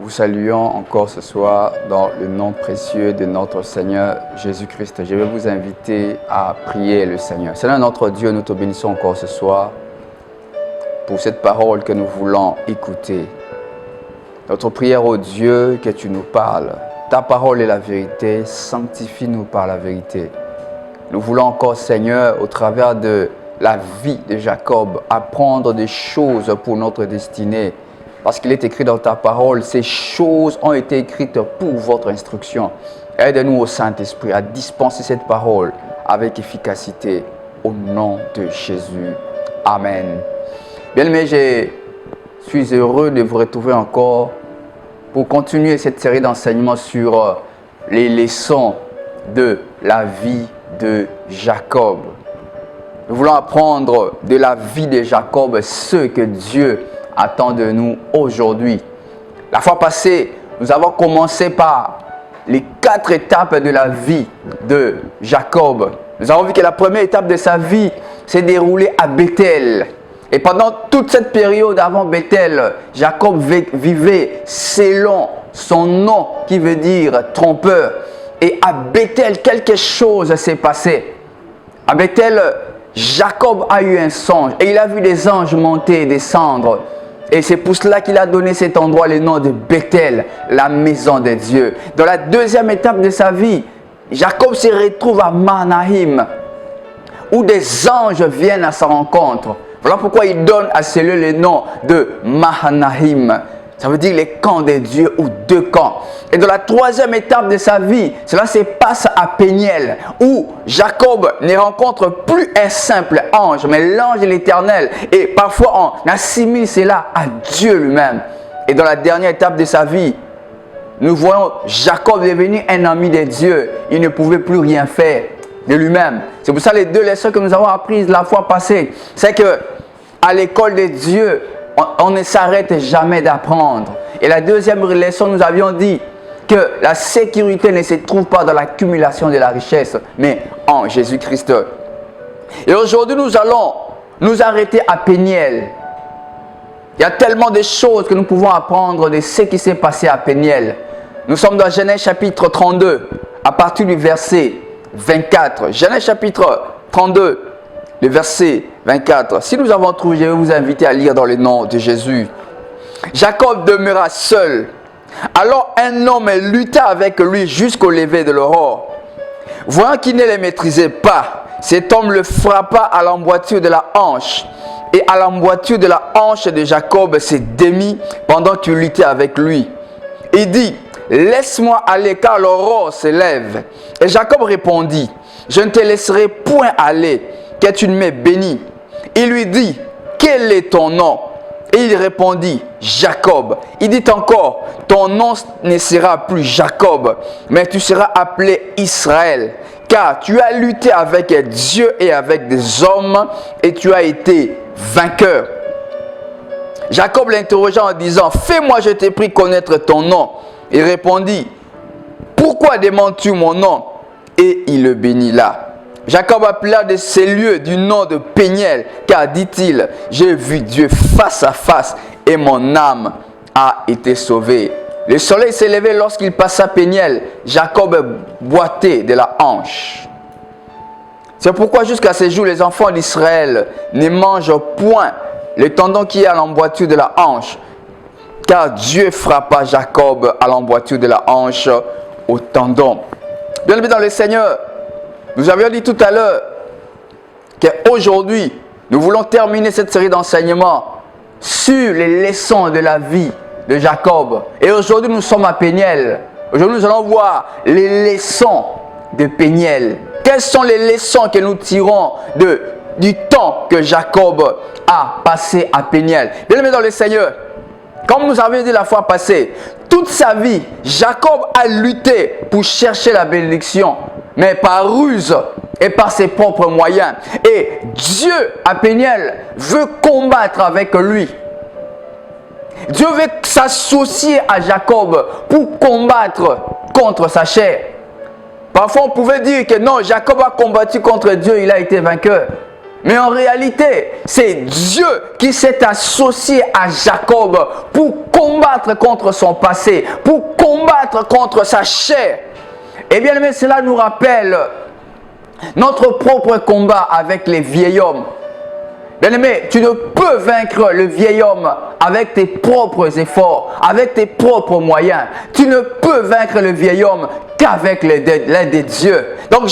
vous saluons encore ce soir dans le nom précieux de notre Seigneur Jésus-Christ. Je vais vous inviter à prier le Seigneur. Seigneur notre Dieu, nous te bénissons encore ce soir pour cette parole que nous voulons écouter. Notre prière au Dieu, que tu nous parles. Ta parole est la vérité, sanctifie-nous par la vérité. Nous voulons encore, Seigneur, au travers de la vie de Jacob, apprendre des choses pour notre destinée. Parce qu'il est écrit dans ta parole, ces choses ont été écrites pour votre instruction. Aide-nous au Saint-Esprit à dispenser cette parole avec efficacité au nom de Jésus. Amen. Bien-aimés, je suis heureux de vous retrouver encore pour continuer cette série d'enseignements sur les leçons de la vie de Jacob. Nous voulons apprendre de la vie de Jacob ce que Dieu attend de nous aujourd'hui. La fois passée, nous avons commencé par les 4 étapes de la vie de Jacob. Nous avons vu que la première étape de sa vie s'est déroulée à Bethel. Et pendant toute cette période avant Bethel, Jacob vivait selon son nom qui veut dire trompeur. Et à Bethel, quelque chose s'est passé. À Bethel, Jacob a eu un songe et il a vu des anges monter et descendre. Et c'est pour cela qu'il a donné cet endroit le nom de Bethel, la maison de Dieu. Dans la deuxième étape de sa vie, Jacob se retrouve à Mahanaïm, où des anges viennent à sa rencontre. Voilà pourquoi il donne à ce lieu le nom de Mahanaïm. Ça veut dire les camps de Dieu ou 2 camps. Et dans la troisième étape de sa vie, cela se passe à Péniel, où Jacob ne rencontre plus un simple ange, mais l'ange de l'Éternel. Et parfois on assimile cela à Dieu lui-même. Et dans la dernière étape de sa vie, nous voyons Jacob devenir un ami de Dieu. Il ne pouvait plus rien faire de lui-même. C'est pour ça les 2 leçons que nous avons apprises la fois passée, c'est que à l'école de Dieu, on ne s'arrête jamais d'apprendre. Et la deuxième leçon, nous avions dit que la sécurité ne se trouve pas dans l'accumulation de la richesse, mais en Jésus-Christ. Et aujourd'hui, nous allons nous arrêter à Péniel. Il y a tellement de choses que nous pouvons apprendre de ce qui s'est passé à Péniel. Nous sommes dans Genèse chapitre 32, à partir du verset 24. Genèse chapitre 32. Le verset 24. Si nous avons trouvé, je vais vous inviter à lire dans le nom de Jésus. Jacob demeura seul. Alors un homme lutta avec lui jusqu'au lever de l'aurore. Voyant qu'il ne le maîtrisait pas, cet homme le frappa à l'emboîture de la hanche. Et à l'emboîture de la hanche de Jacob se démit pendant qu'il luttait avec lui. Il dit, laisse-moi aller car l'aurore se lève. Et Jacob répondit, je ne te laisserai point aller, que tu ne m'aies béni. Il lui dit, quel est ton nom? Et il répondit, Jacob. Il dit encore, ton nom ne sera plus Jacob, mais tu seras appelé Israël, car tu as lutté avec Dieu et avec des hommes, et tu as été vainqueur. Jacob l'interrogea en disant, fais-moi, je t'ai pris connaître ton nom. Il répondit, pourquoi demandes-tu mon nom? Et il le bénit là. Jacob appela de ces lieux du nom de Péniel, car dit-il, j'ai vu Dieu face à face et mon âme a été sauvée. Le soleil s'est levé lorsqu'il passa Péniel. Jacob boitait de la hanche. C'est pourquoi jusqu'à ce jour, les enfants d'Israël ne mangent point le tendon qui est à l'emboîture de la hanche, car Dieu frappa Jacob à l'emboîture de la hanche au tendon. Bien-aimés dans le Seigneur, nous avions dit tout à l'heure qu'aujourd'hui, nous voulons terminer cette série d'enseignements sur les leçons de la vie de Jacob. Et aujourd'hui, nous sommes à Péniel. Aujourd'hui, nous allons voir les leçons de Péniel. Quelles sont les leçons que nous tirons du temps que Jacob a passé à Péniel? Bien-aimés dans le Seigneur, comme nous avions dit la fois passée, toute sa vie, Jacob a lutté pour chercher la bénédiction, mais par ruse et par ses propres moyens. Et Dieu, à Péniel, veut combattre avec lui. Dieu veut s'associer à Jacob pour combattre contre sa chair. Parfois, on pouvait dire que non, Jacob a combattu contre Dieu, il a été vainqueur. Mais en réalité, c'est Dieu qui s'est associé à Jacob pour combattre contre son passé, pour combattre contre sa chair. Et bien aimé, cela nous rappelle notre propre combat avec les vieils hommes. Bien aimé, tu ne peux vaincre le vieil homme avec tes propres efforts, avec tes propres moyens. Tu ne peux vaincre le vieil homme qu'avec l'aide de Dieu. Donc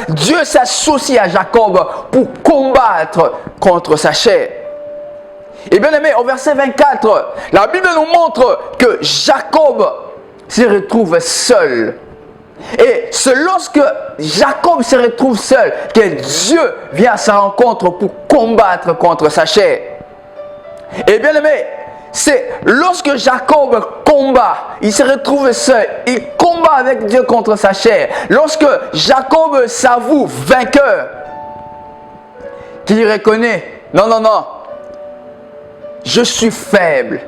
Dieu s'associe à Jacob pour combattre contre sa chair. Et bien aimé, au verset 24, la Bible nous montre que Jacob se retrouve seul. Et c'est lorsque Jacob se retrouve seul que Dieu vient à sa rencontre pour combattre contre sa chair. Et bien aimé, c'est lorsque Jacob combat, il se retrouve seul, il combat avec Dieu contre sa chair. Lorsque Jacob s'avoue vainqueur, qu'il reconnaît, non, je suis faible.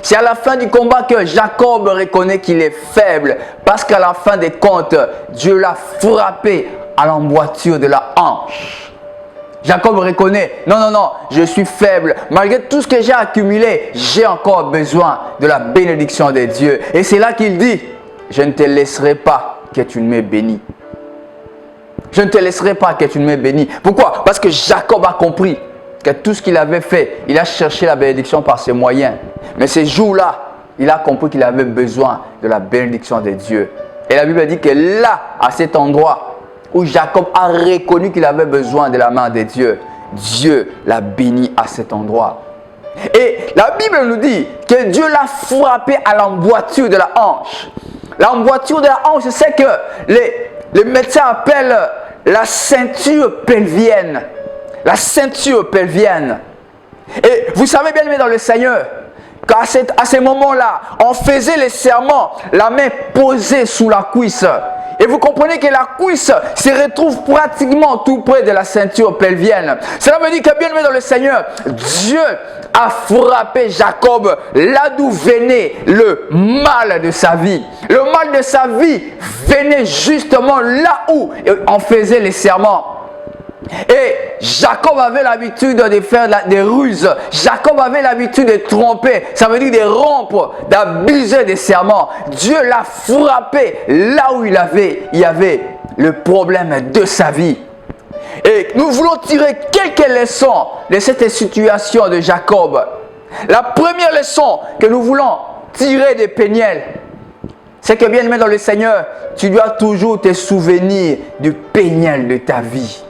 C'est à la fin du combat que Jacob reconnaît qu'il est faible. Parce qu'à la fin des comptes, Dieu l'a frappé à l'emboîture de la hanche. Jacob reconnaît, non, je suis faible. Malgré tout ce que j'ai accumulé, j'ai encore besoin de la bénédiction de Dieu. Et c'est là qu'il dit, je ne te laisserai pas que tu ne m'aies béni. Je ne te laisserai pas que tu ne m'aies béni. Pourquoi? Parce que Jacob a compris que tout ce qu'il avait fait, il a cherché la bénédiction par ses moyens. Mais ces jours-là, il a compris qu'il avait besoin de la bénédiction de Dieu. Et la Bible dit que là, à cet endroit où Jacob a reconnu qu'il avait besoin de la main de Dieu, Dieu l'a béni à cet endroit. Et la Bible nous dit que Dieu l'a frappé à l'emboîture de la hanche. L'emboîture de la hanche, c'est que les médecins appellent la ceinture pelvienne. La ceinture pelvienne. Et vous savez bien aimé dans le Seigneur, qu'à ces moments-là, on faisait les serments, la main posée sous la cuisse. Et vous comprenez que la cuisse se retrouve pratiquement tout près de la ceinture pelvienne. Cela veut dire que bien aimé dans le Seigneur, Dieu a frappé Jacob là d'où venait le mal de sa vie. Le mal de sa vie venait justement là où on faisait les serments. Et Jacob avait l'habitude de faire des ruses. Jacob avait l'habitude de tromper. Ça veut dire de rompre, d'abuser des serments. Dieu l'a frappé là où il y avait le problème de sa vie. Et nous voulons tirer quelques leçons de cette situation de Jacob. La première leçon que nous voulons tirer de Péniel, c'est que bien aimé dans le Seigneur, tu dois toujours te souvenir du Péniel de ta vie.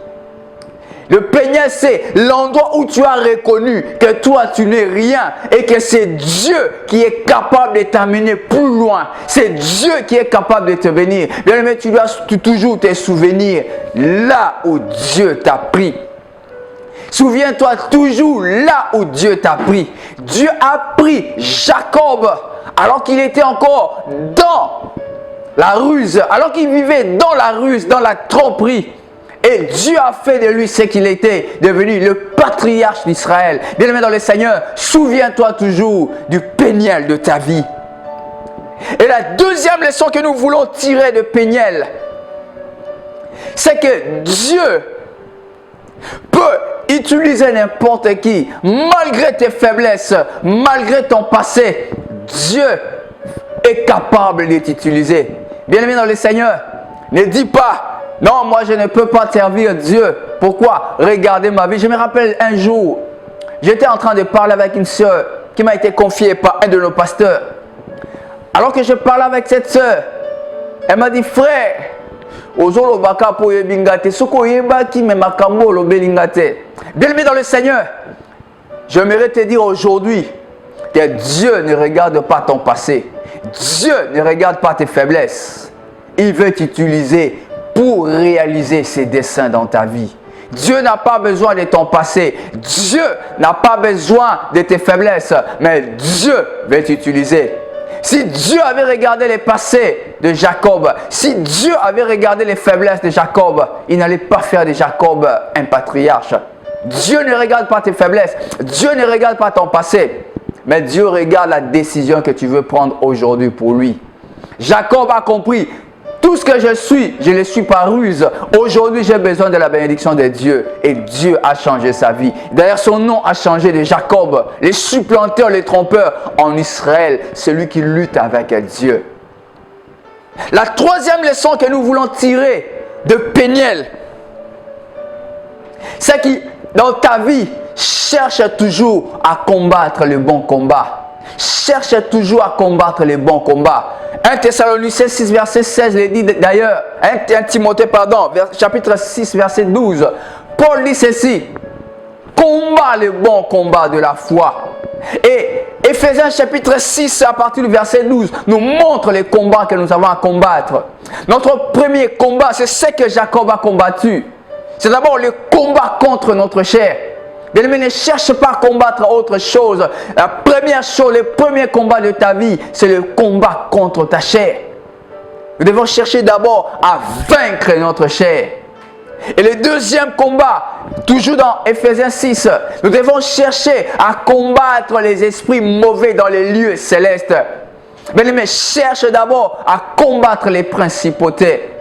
Le Péniel, c'est l'endroit où tu as reconnu que toi, tu n'es rien et que c'est Dieu qui est capable de t'amener plus loin. C'est Dieu qui est capable de te bénir. Bien aimé, tu dois toujours te souvenir là où Dieu t'a pris. Souviens-toi toujours là où Dieu t'a pris. Dieu a pris Jacob alors qu'il était encore dans la ruse, alors qu'il vivait dans la ruse, dans la tromperie. Et Dieu a fait de lui ce qu'il était devenu, le patriarche d'Israël. Bien-aimé dans le Seigneur, souviens-toi toujours du Péniel de ta vie. Et la deuxième leçon que nous voulons tirer de Péniel, c'est que Dieu peut utiliser n'importe qui, malgré tes faiblesses, malgré ton passé. Dieu est capable de t'utiliser. Bien-aimé dans le Seigneur, ne dis pas, non, moi je ne peux pas servir Dieu. Pourquoi? Regardez ma vie. Je me rappelle un jour, j'étais en train de parler avec une sœur qui m'a été confiée par un de nos pasteurs. Alors que je parlais avec cette sœur, elle m'a dit, frère, bien-aimé dans le Seigneur, j'aimerais te dire aujourd'hui que Dieu ne regarde pas ton passé. Dieu ne regarde pas tes faiblesses. Il veut t'utiliser pour réaliser ses desseins dans ta vie. Dieu n'a pas besoin de ton passé. Dieu n'a pas besoin de tes faiblesses. Mais Dieu veut t'utiliser. Si Dieu avait regardé les passés de Jacob, si Dieu avait regardé les faiblesses de Jacob, il n'allait pas faire de Jacob un patriarche. Dieu ne regarde pas tes faiblesses. Dieu ne regarde pas ton passé. Mais Dieu regarde la décision que tu veux prendre aujourd'hui pour lui. Jacob a compris Tout ce que je suis, je le suis par ruse. Aujourd'hui, j'ai besoin de la bénédiction de Dieu. Et Dieu a changé sa vie. D'ailleurs, son nom a changé de Jacob, les supplanteurs, les trompeurs, en Israël, celui qui lutte avec Dieu. La troisième leçon que nous voulons tirer de Péniel, c'est que dans ta vie, cherche toujours à combattre le bon combat. Cherche toujours à combattre les bons combats. 1 Thessaloniciens 6, verset 16, il dit d'ailleurs, 1 Timothée, chapitre 6, verset 12. Paul dit ceci: combat le bon combat de la foi. Et Éphésiens chapitre 6, à partir du verset 12, nous montre les combats que nous avons à combattre. Notre premier combat, c'est ce que Jacob a combattu. C'est d'abord le combat contre notre chair. Bien-aimé, ne cherche pas à combattre autre chose. La première chose, le premier combat de ta vie, c'est le combat contre ta chair. Nous devons chercher d'abord à vaincre notre chair. Et le deuxième combat, toujours dans Éphésiens 6, nous devons chercher à combattre les esprits mauvais dans les lieux célestes. Bien-aimé, cherche d'abord à combattre les principautés.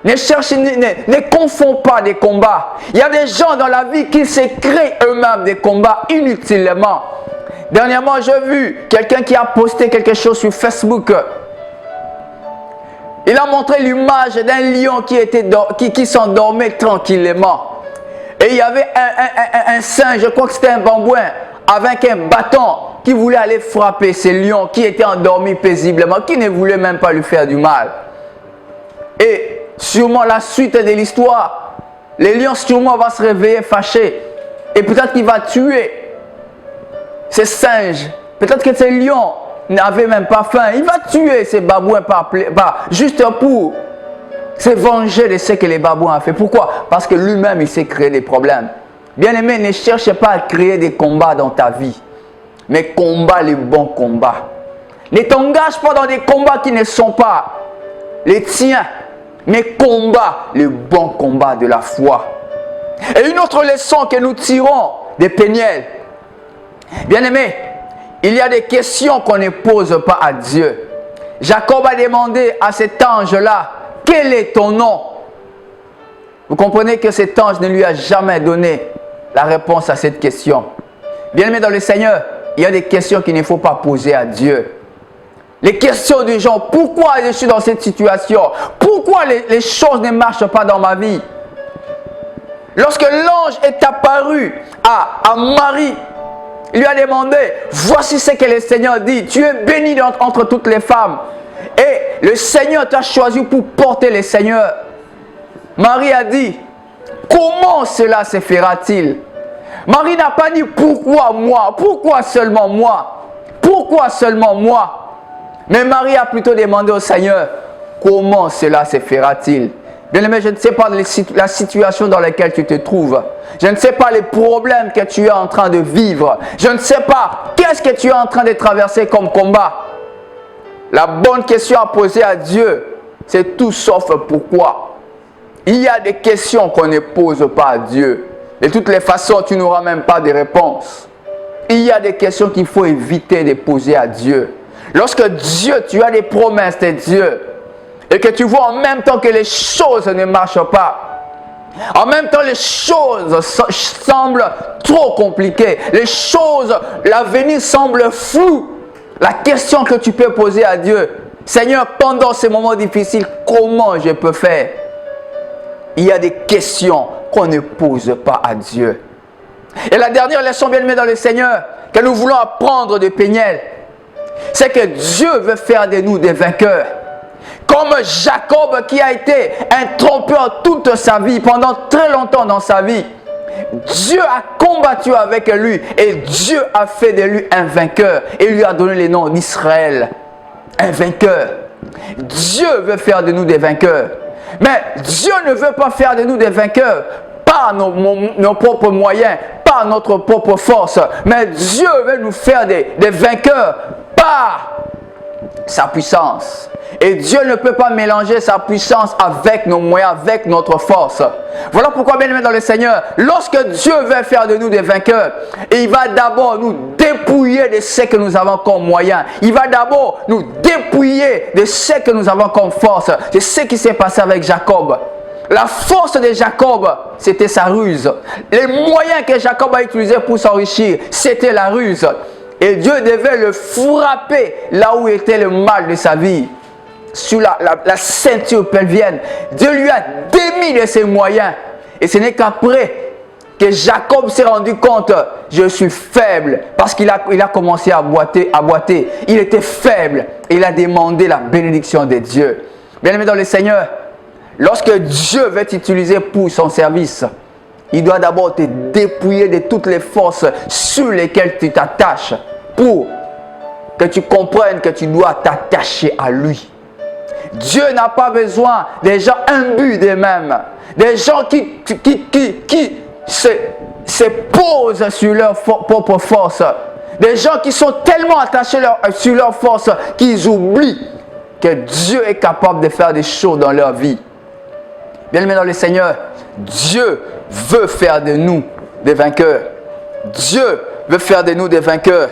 Ne confonds pas des combats. Il y a des gens dans la vie qui se créent eux-mêmes des combats inutilement. Dernièrement, j'ai vu quelqu'un qui a posté quelque chose sur Facebook. Il a montré l'image d'un lion qui s'endormait tranquillement. Et il y avait un singe, je crois que c'était un bambouin, avec un bâton qui voulait aller frapper ce lion qui était endormi paisiblement, qui ne voulait même pas lui faire du mal. Et sûrement la suite de l'histoire, le lion sûrement va se réveiller fâché et peut-être qu'il va tuer ce singe. Peut-être que ce lion n'avait même pas faim. Il va tuer ces babouins juste pour se venger de ce que les babouins ont fait. Pourquoi? Parce que lui-même il s'est créé des problèmes. Bien-aimé, ne cherche pas à créer des combats dans ta vie, mais combat les bons combats. Ne t'engage pas dans des combats qui ne sont pas les tiens, mais combat le bon combat de la foi. Et une autre leçon que nous tirons de Péniel, bien-aimé, il y a des questions qu'on ne pose pas à Dieu. Jacob a demandé à cet ange-là, quel est ton nom? Vous comprenez que cet ange ne lui a jamais donné la réponse à cette question. Bien-aimé dans le Seigneur, il y a des questions qu'il ne faut pas poser à Dieu. Les questions des gens, pourquoi je suis dans cette situation? Pourquoi les choses ne marchent pas dans ma vie? Lorsque l'ange est apparu à Marie, il lui a demandé, voici ce que le Seigneur dit, tu es bénie entre toutes les femmes. Et le Seigneur t'a choisi pour porter le Seigneur. Marie a dit, comment cela se fera-t-il? Marie n'a pas dit, pourquoi moi? Pourquoi seulement moi? Pourquoi seulement moi? Mais Marie a plutôt demandé au Seigneur, comment cela se fera-t-il? Bien-aimé, je ne sais pas la situation dans laquelle tu te trouves. Je ne sais pas les problèmes que tu es en train de vivre. Je ne sais pas qu'est-ce que tu es en train de traverser comme combat. La bonne question à poser à Dieu, c'est tout sauf pourquoi. Il y a des questions qu'on ne pose pas à Dieu. De toutes les façons, tu n'auras même pas de réponse. Il y a des questions qu'il faut éviter de poser à Dieu. Lorsque Dieu, tu as des promesses de Dieu, et que tu vois en même temps que les choses ne marchent pas, en même temps les choses semblent trop compliquées, les choses, l'avenir semble flou, la question que tu peux poser à Dieu, Seigneur, pendant ces moments difficiles, comment je peux faire? Il y a des questions qu'on ne pose pas à Dieu. Et la dernière leçon, bien-aimée dans le Seigneur, que nous voulons apprendre de Péniel, c'est que Dieu veut faire de nous des vainqueurs. Comme Jacob qui a été un trompeur toute sa vie, pendant très longtemps dans sa vie. Dieu a combattu avec lui et Dieu a fait de lui un vainqueur. Et lui a donné le nom d'Israël. Un vainqueur. Dieu veut faire de nous des vainqueurs. Mais Dieu ne veut pas faire de nous des vainqueurs par nos propres moyens, par notre propre force. Mais Dieu veut nous faire des vainqueurs par sa puissance. Et Dieu ne peut pas mélanger sa puissance avec nos moyens, avec notre force. Voilà pourquoi, bien aimé dans le Seigneur, lorsque Dieu veut faire de nous des vainqueurs, il va d'abord nous dépouiller dépouiller de ce que nous avons comme moyen. Il va d'abord nous dépouiller de ce que nous avons comme force. C'est ce qui s'est passé avec Jacob. La force de Jacob, c'était sa ruse. Les moyens que Jacob a utilisés pour s'enrichir, c'était la ruse. Et Dieu devait le frapper là où était le mal de sa vie, sur la ceinture pelvienne. Dieu lui a démis de ses moyens. Et ce n'est qu'après que Jacob s'est rendu compte, je suis faible, parce qu'il a commencé à boiter. Il était faible et il a demandé la bénédiction de Dieu. Bien-aimé dans le Seigneur, lorsque Dieu veut t'utiliser pour son service, il doit d'abord te dépouiller de toutes les forces sur lesquelles tu t'attaches pour que tu comprennes que tu dois t'attacher à lui. Dieu n'a pas besoin des gens imbus d'eux-mêmes, des gens qui se posent sur leur propre force, des gens qui sont tellement attachés sur leur force qu'ils oublient que Dieu est capable de faire des choses dans leur vie. Bien-aimés dans le Seigneur, Dieu veut faire de nous des vainqueurs. Dieu veut faire de nous des vainqueurs.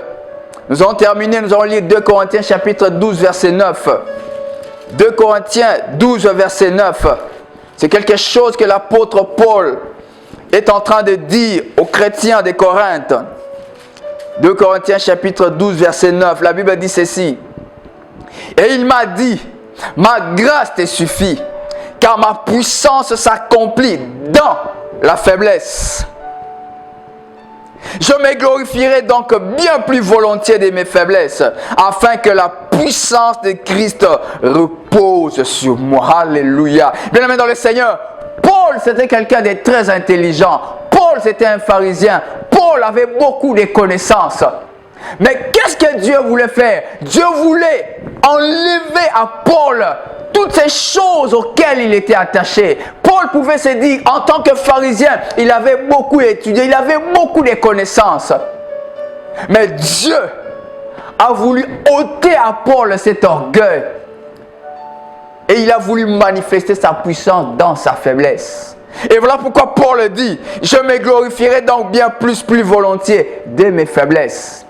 Nous allons terminer, nous allons lire 2 Corinthiens chapitre 12 verset 9. 2 Corinthiens 12 verset 9. C'est quelque chose que l'apôtre Paul est en train de dire aux chrétiens de Corinthe. 2 Corinthiens chapitre 12 verset 9. La Bible dit ceci. Et il m'a dit, ma grâce te suffit, car ma puissance s'accomplit dans la faiblesse. Je me glorifierai donc bien plus volontiers de mes faiblesses, afin que la puissance de Christ repose sur moi. Alléluia. Bien-aimé dans le Seigneur, Paul c'était quelqu'un de très intelligent. Paul c'était un pharisien. Paul avait beaucoup de connaissances. Mais qu'est-ce que Dieu voulait faire? Dieu voulait enlever à Paul toutes ces choses auxquelles il était attaché. Paul pouvait se dire, en tant que pharisien, il avait beaucoup étudié, il avait beaucoup de connaissances. Mais Dieu a voulu ôter à Paul cet orgueil. Et il a voulu manifester sa puissance dans sa faiblesse. Et voilà pourquoi Paul dit, je me glorifierai donc bien plus volontiers de mes faiblesses.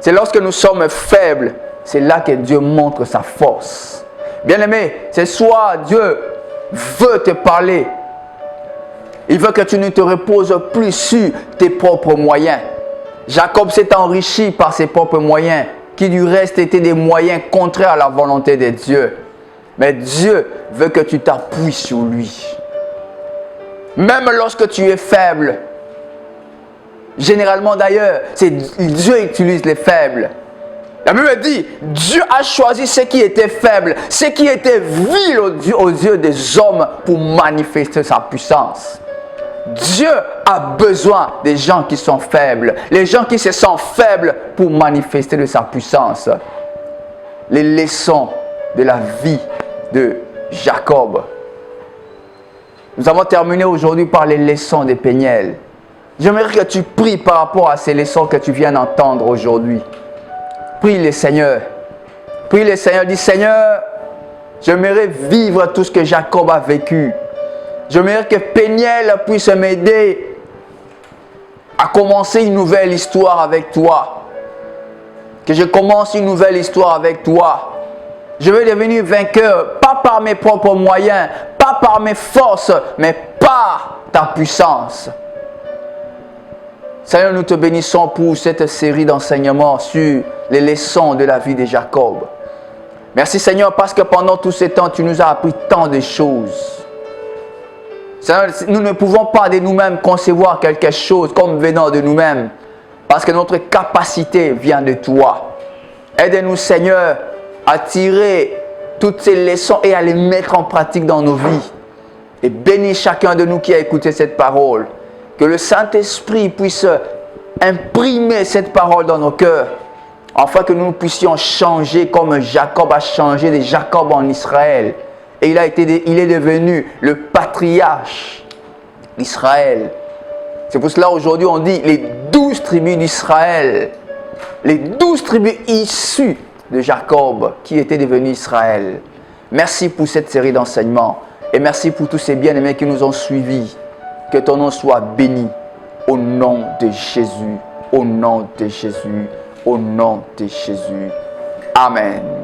C'est lorsque nous sommes faibles, c'est là que Dieu montre sa force. Bien-aimé, ce soir, Dieu veut te parler. Il veut que tu ne te reposes plus sur tes propres moyens. Jacob s'est enrichi par ses propres moyens, qui du reste étaient des moyens contraires à la volonté de Dieu. Mais Dieu veut que tu t'appuies sur lui. Même lorsque tu es faible, généralement d'ailleurs, Dieu utilise les faibles. La Bible dit, Dieu a choisi ceux qui étaient faibles, ceux qui étaient vils aux yeux des hommes pour manifester sa puissance. Dieu a besoin des gens qui sont faibles, les gens qui se sentent faibles pour manifester de sa puissance. Les leçons de la vie de Jacob. Nous avons terminé aujourd'hui par les leçons de Péniel. J'aimerais que tu pries par rapport à ces leçons que tu viens d'entendre aujourd'hui. Prie le Seigneur. Prie le Seigneur. Dis, Seigneur, j'aimerais vivre tout ce que Jacob a vécu. J'aimerais que Péniel puisse m'aider à commencer une nouvelle histoire avec toi. Que je commence une nouvelle histoire avec toi. Je veux devenir vainqueur, pas par mes propres moyens, pas par mes forces, mais par ta puissance. Seigneur, nous te bénissons pour cette série d'enseignements sur les leçons de la vie de Jacob. Merci Seigneur parce que pendant tout ce temps, tu nous as appris tant de choses. Seigneur, nous ne pouvons pas de nous-mêmes concevoir quelque chose comme venant de nous-mêmes parce que notre capacité vient de toi. Aide-nous Seigneur à tirer toutes ces leçons et à les mettre en pratique dans nos vies. Et bénis chacun de nous qui a écouté cette parole. Que le Saint-Esprit puisse imprimer cette parole dans nos cœurs, afin que nous puissions changer comme Jacob a changé de Jacob en Israël. Et il est devenu le patriarche d'Israël. C'est pour cela aujourd'hui on dit les 12 tribus d'Israël. Les 12 tribus issues de Jacob qui étaient devenues Israël. Merci pour cette série d'enseignements. Et merci pour tous ces bien-aimés qui nous ont suivis. Que ton nom soit béni au nom de Jésus, au nom de Jésus, au nom de Jésus. Amen.